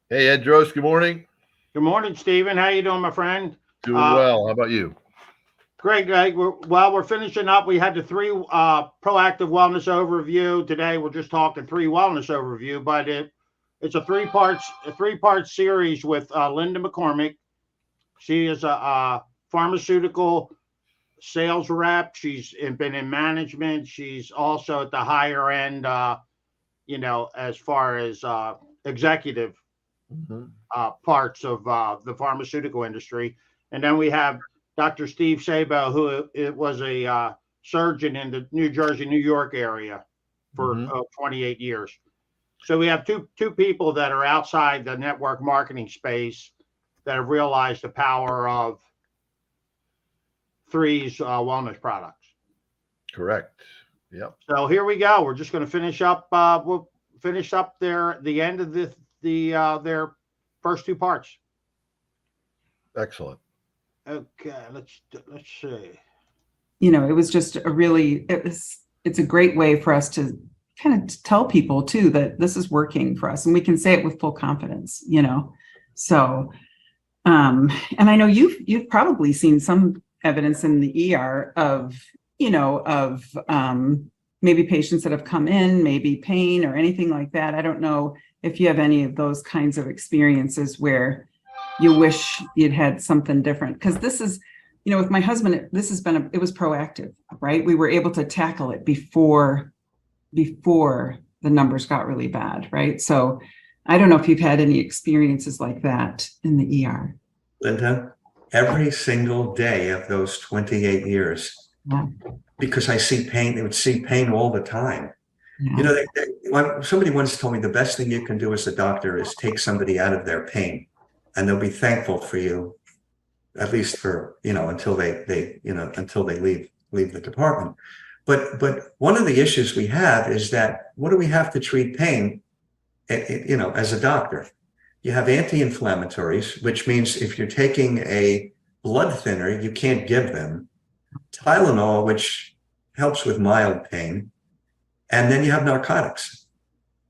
Hey, Ed Drost, good morning. Good morning, Stephen. How you doing, my friend? Doing Uh, well. How about you? Great, Greg. We're finishing up. We had the three proactive wellness overview today. We're just talking three wellness overview, but it's a three part series with Linda McCormick. She is a pharmaceutical sales rep. She's been in management. She's also at the higher end, as far as executive Mhm. parts of the pharmaceutical industry. And then we have Dr. Steve Sabo, who it was a surgeon in the New Jersey, New York area for Mhm. 28 years. So we have two people that are outside the network marketing space that have realized the power of Three's wellness products. Correct. Yep. So here we go. We're just going to finish up. We'll finish up the end of their first two parts. Excellent. Okay, let's see. It was just it's a great way for us to kind of tell people too that this is working for us and we can say it with full confidence. So, and I know you've probably seen some evidence in the ER of maybe patients that have come in, maybe pain or anything like that. I don't know if you have any of those kinds of experiences where you wish you'd had something different, because this is, with my husband, it was proactive, right? We were able to tackle it before the numbers got really bad, right? So I don't know if you've had any experiences like that in the ER. Linda, every single day of those 28 years, Yeah. because I see pain, they would see pain all the time. Yeah. Somebody once told me the best thing you can do as a doctor is take somebody out of their pain, and they'll be thankful for you, at least for, until they leave the department. But one of the issues we have is that, what do we have to treat pain, as a doctor? You have anti-inflammatories, which means if you're taking a blood thinner, you can't give them Tylenol, which helps with mild pain. And then you have narcotics.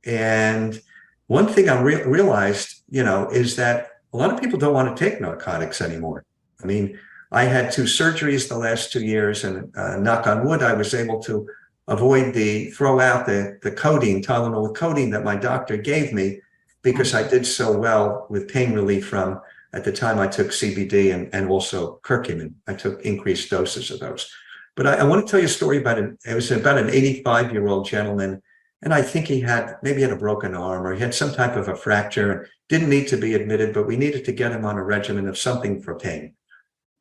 And one thing I realized, is that a lot of people don't want to take narcotics anymore. I mean, I had 2 surgeries the last 2 years, and knock on wood, I was able to throw out the codeine, Tylenol with codeine that my doctor gave me, because I did so well with pain relief from, at the time I took CBD and also curcumin. I took increased doses of those. But I want to tell you a story about it. It was about an 85-year-old gentleman, and I think he had a broken arm, or he had some type of a fracture, didn't need to be admitted, but we needed to get him on a regimen of something for pain.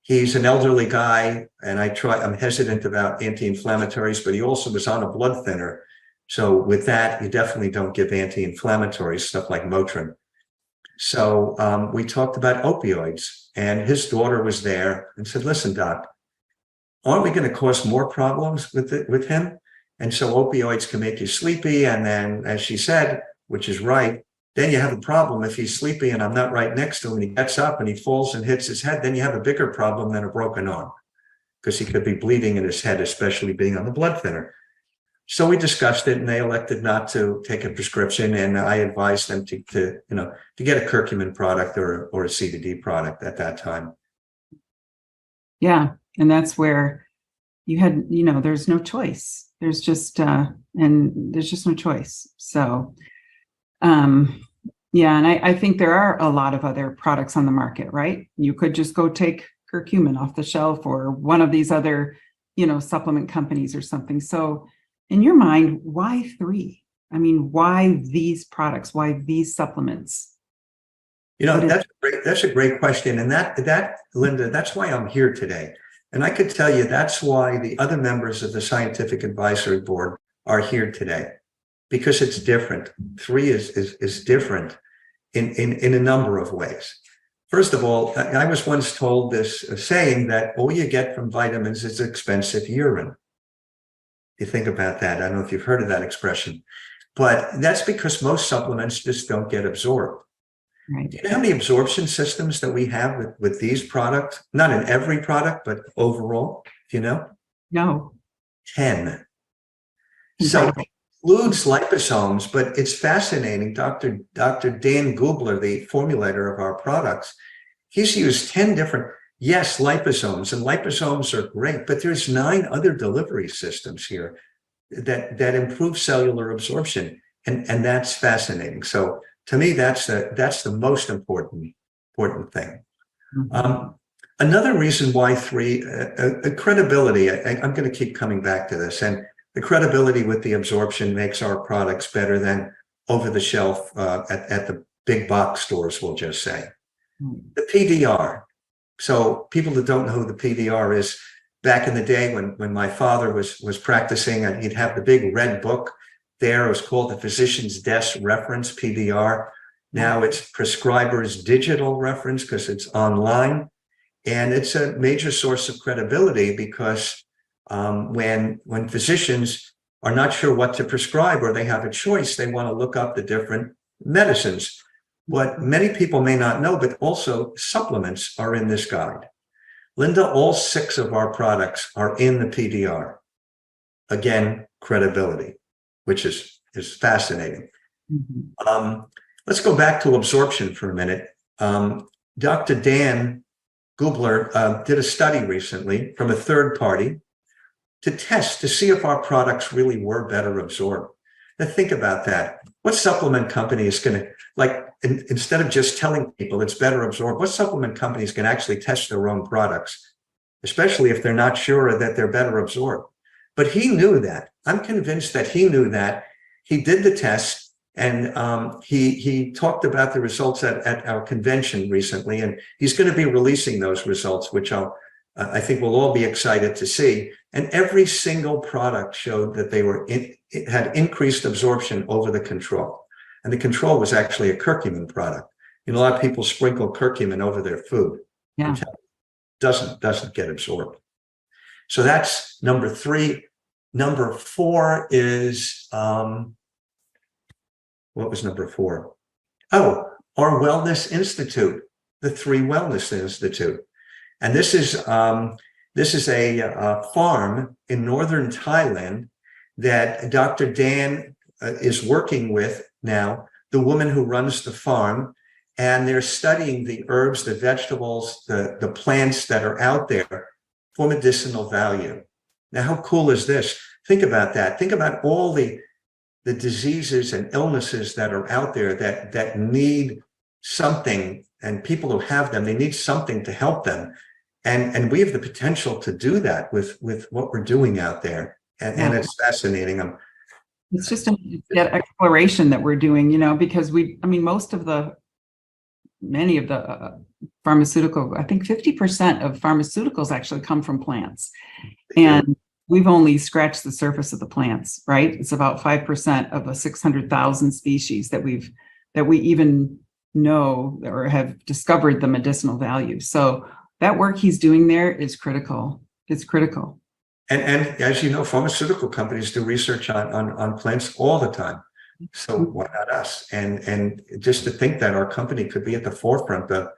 He's an elderly guy, and I'm hesitant about anti-inflammatories, but he also was on a blood thinner. So with that, you definitely don't give anti-inflammatories, stuff like Motrin. So we talked about opioids, and his daughter was there and said, "Listen, doc, aren't we going to cause more problems with him? And so opioids can make you sleepy. And then, as she said, which is right, then you have a problem if he's sleepy and I'm not right next to him and he gets up and he falls and hits his head, then you have a bigger problem than a broken arm, because he could be bleeding in his head, especially being on the blood thinner." So we discussed it, and they elected not to take a prescription. And I advised them to get a curcumin product or a CBD product at that time. Yeah. And that's where you had, there's no choice. There's just no choice. So, yeah. And I think there are a lot of other products on the market, right? You could just go take curcumin off the shelf, or one of these other, supplement companies or something. So in your mind, why 3? I mean, why these products? Why these supplements? That's a great question. And that, Linda, that's why I'm here today. And I could tell you that's why the other members of the Scientific Advisory Board are here today, because it's different. 3 is different in a number of ways. First of all, I was once told this saying that all you get from vitamins is expensive urine. You think about that. I don't know if you've heard of that expression, but that's because most supplements just don't get absorbed. Right. Do you know how many absorption systems that we have with these products? Not in every product, but overall, do you know? No. 10. So includes liposomes, but it's fascinating. Dr. Dan Gubler, the formulator of our products, he's used 10 different, yes, liposomes, and liposomes are great, but there's 9 other delivery systems here that improve cellular absorption. And that's fascinating. So to me, that's the most important thing. Mhm. Another reason why 3, credibility, I'm going to keep coming back to this, and the credibility with the absorption makes our products better than over the shelf at the big box stores, we'll just say. The PDR. So people that don't know who the PDR is, back in the day when my father was practicing, and he'd have the big red book there. It was called the Physician's Desk Reference, PDR. Now it's Prescriber's Digital Reference because it's online. And it's a major source of credibility because when physicians are not sure what to prescribe or they have a choice, they want to look up the different medicines. What many people may not know, but also supplements are in this guide. Linda, all 6 of our products are in the PDR. Again, credibility, which is fascinating. Mhm. Let's go back to absorption for a minute. Dr. Dan Gubler did a study recently from a third party to test to see if our products really were better absorbed. Now think about that. What supplement company is going to, like, instead of just telling people it's better absorbed, what supplement companies can actually test their own products, especially if they're not sure that they're better absorbed? But he knew that. I'm convinced that he knew that. He did the test. And he talked about the results at our convention recently, and he's going to be releasing those results, which I think we'll all be excited to see. And every single product showed that it had increased absorption over the control, and the control was actually a curcumin product. You know, a lot of people sprinkle curcumin over their food. Yeah. Doesn't get absorbed. So that's number 3. Number 4 is what was number 4? Oh, our Wellness Institute, the 3 Wellness Institute. And this is a farm in northern Thailand that Dr. Dan is working with now, the woman who runs the farm, and they're studying the herbs, the vegetables, the plants that are out there for medicinal value. Now, how cool is this? Think about that. Think about all the diseases and illnesses that are out there that need something, and people who have them, they need something to help them. And we have the potential to do that with what we're doing out there. And it's fascinating. It's just that exploration that we're doing, because many of the pharmaceutical, I think 50% of pharmaceuticals actually come from plants. And we've only scratched the surface of the plants, right? It's about 5% of a 600,000 species that we even know or have discovered the medicinal value. So that work he's doing there is critical. It's critical. And as you know, pharmaceutical companies do research on plants all the time. So why not us? And just to think that our company could be at the forefront of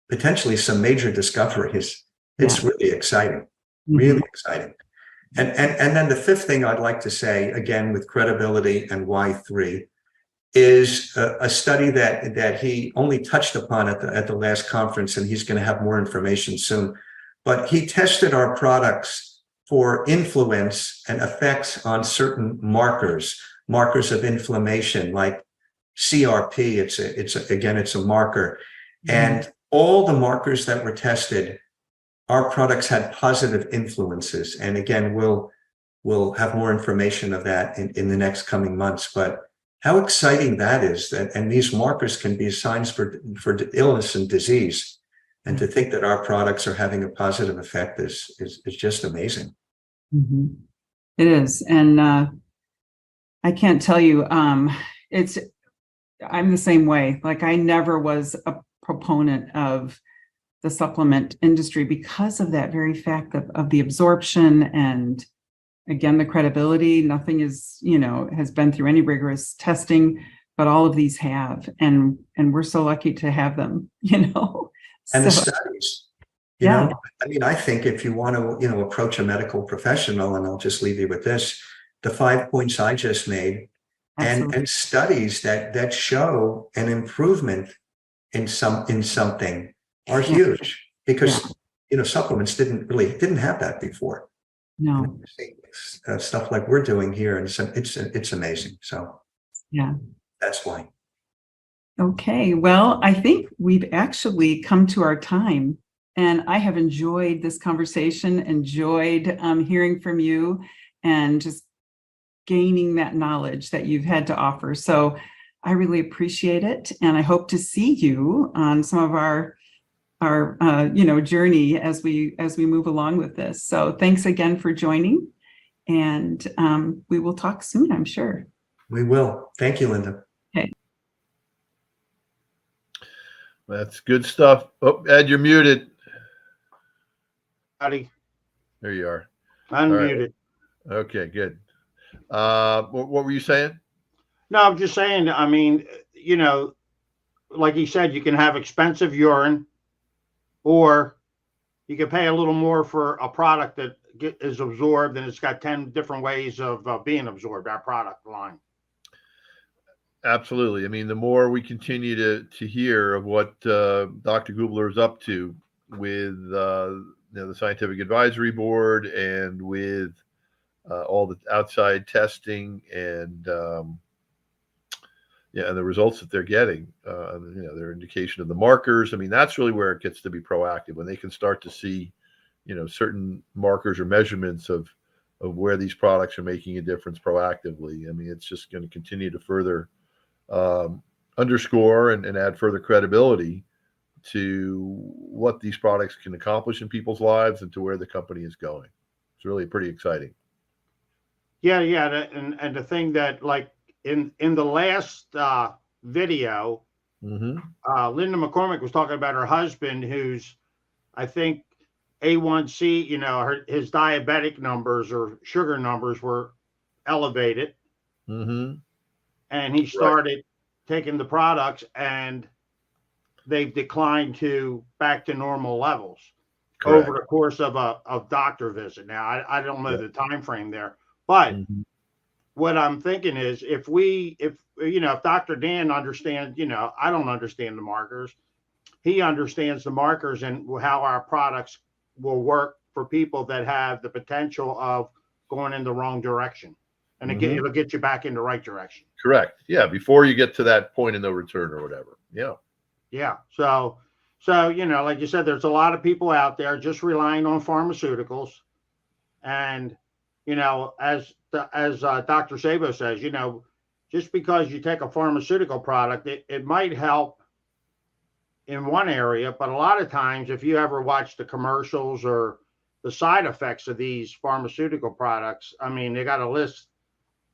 potentially some major discoveries, it's really exciting, really exciting. And then the 5th thing I'd like to say, again, with credibility and why 3, is a study that he only touched upon at the last conference, and he's going to have more information soon. But he tested our products for influence and effects on certain markers of inflammation, like CRP. It's a marker, and all the markers that were tested, our products had positive influences. And again, we'll have more information of that in the next coming months. But how exciting that is, and these markers can be signs for illness and disease. And to think that our products are having a positive effect is just amazing. Mm-hmm. It is. And I can't tell you, I'm the same way. Like, I never was a proponent of the supplement industry because of that very fact of the absorption and, again, the credibility. Nothing is, has been through any rigorous testing, but all of these have, and we're so lucky to have them, And the studies, you know, I mean, I think if you want to, approach a medical professional, and I'll just leave you with this, the 5 points I just made Absolutely. and studies that show an improvement in something are Yeah. huge, because Yeah. supplements didn't have that before. No. Stuff like we're doing here, and it's amazing. So Yeah. that's why. Okay. Well, I think we've actually come to our time, and I have enjoyed this conversation, enjoyed hearing from you, and just gaining that knowledge that you've had to offer. So I really appreciate it, and I hope to see you on some of our journey as we move along with this. So thanks again for joining, and we will talk soon, I'm sure. We will. Thank you, Linda. Okay. That's good stuff. Oh, Ed, you're muted. Buddy, There you are. unmuted. Okay, good. What were you saying? No, I'm just saying, I mean, like he said, you can have expensive urine, or you can pay a little more for a product that is absorbed, and it's got 10 different ways of being absorbed, our product line. Absolutely. I mean, the more we continue to hear of what Dr. Gubler is up to with the Scientific Advisory Board, and with all the outside testing, and and the results that they're getting, their indication of the markers. I mean, that's really where it gets to be proactive, when they can start to see, certain markers or measurements of where these products are making a difference proactively. I mean, it's just going to continue to further underscore and add further credibility to what these products can accomplish in people's lives, and to where the company is going. It's really pretty exciting. Yeah, and the thing that, like, in the last video, Mm-hmm. Linda McCormick was talking about her husband, who's, I think, A1C, his diabetic numbers or sugar numbers were elevated, Mm-hmm. and he started taking the products, and they've declined back to normal levels. Correct. Over the course of a doctor visit. Now, I don't know the time frame there, but what I'm thinking is, if Dr. Dan understands, I don't understand the markers. He understands the markers and how our products will work for people that have the potential of going in the wrong direction, and it'll get you back in the right direction. Correct. Yeah. Before you get to that point of no return or whatever. Yeah. Yeah. So, like you said, there's a lot of people out there just relying on pharmaceuticals. And, as Dr. Sabo says, just because you take a pharmaceutical product, it might help in one area, but a lot of times, if you ever watch the commercials or the side effects of these pharmaceutical products, I mean, they got a list,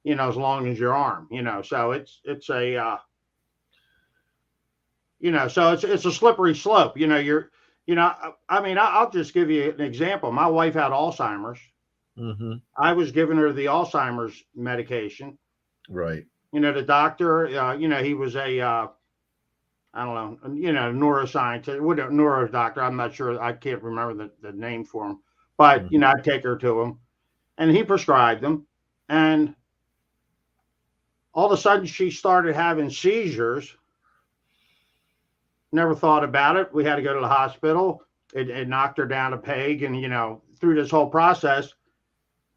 as long as your arm, so it's a, so it's a slippery slope. I mean, I'll just give you an example. My wife had Alzheimer's. Mm-hmm. I was giving her the Alzheimer's medication. Right. The doctor, he was a, I don't know, neuroscientist, neuro doctor. I'm not sure. I can't remember the name for him, but, I'd take her to him, and he prescribed them. And all of a sudden she started having seizures. Never thought about it. We had to go to the hospital. It knocked her down a peg, and, through this whole process.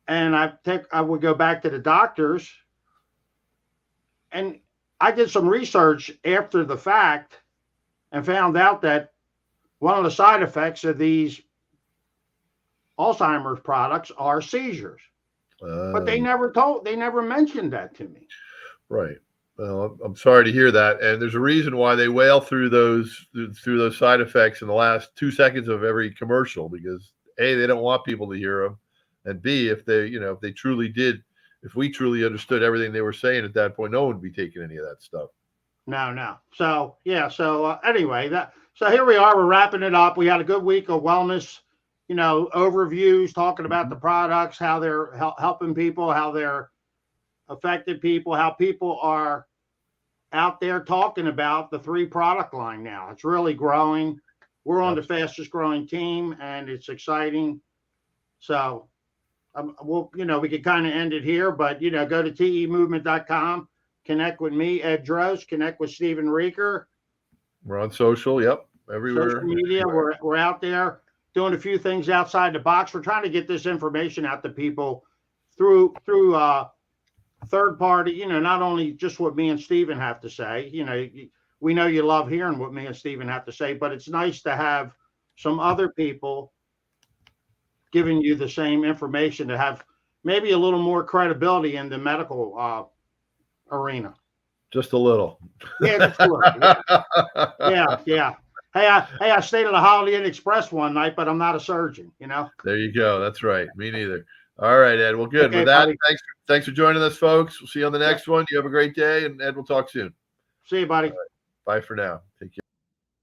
And I would go back to the doctors, and I did some research after the fact and found out that one of the side effects of these Alzheimer's products are seizures. But they never mentioned that to me. Right. Well, I'm sorry to hear that, and there's a reason why they wail through those side effects in the last 2 seconds of every commercial, because A, they don't want people to hear them, and B, if we truly understood everything they were saying at that point, no one would be taking any of that stuff. No. So yeah. So anyway, so here we are. We're wrapping it up. We had a good week of wellness, overviews, talking about the products, how they're helping people, how they're affected people, how people are out there talking about the 3 product line now. It's really growing. We're on the fastest growing team, and it's exciting. So we could kind of end it here, but, go to temovement.com, connect with me, Ed Droz, connect with Stephen Reeker. We're on social. Yep. Everywhere. Social media. Everywhere. We're out there doing a few things outside the box. We're trying to get this information out to people through third party, not only just what me and Stephen have to say. We know you love hearing what me and Stephen have to say, but it's nice to have some other people giving you the same information to have maybe a little more credibility in the medical arena. Just a little. Yeah, just a little. Yeah. Hey, I stayed at a Holiday Inn Express one night, but I'm not a surgeon, There you go. That's right. Me neither. All right, Ed. Well, good. Okay, With that, buddy. thanks for joining us, folks. We'll see you on the next one. You have a great day, and Ed, we'll talk soon. See you, buddy. Bye for now. Take care.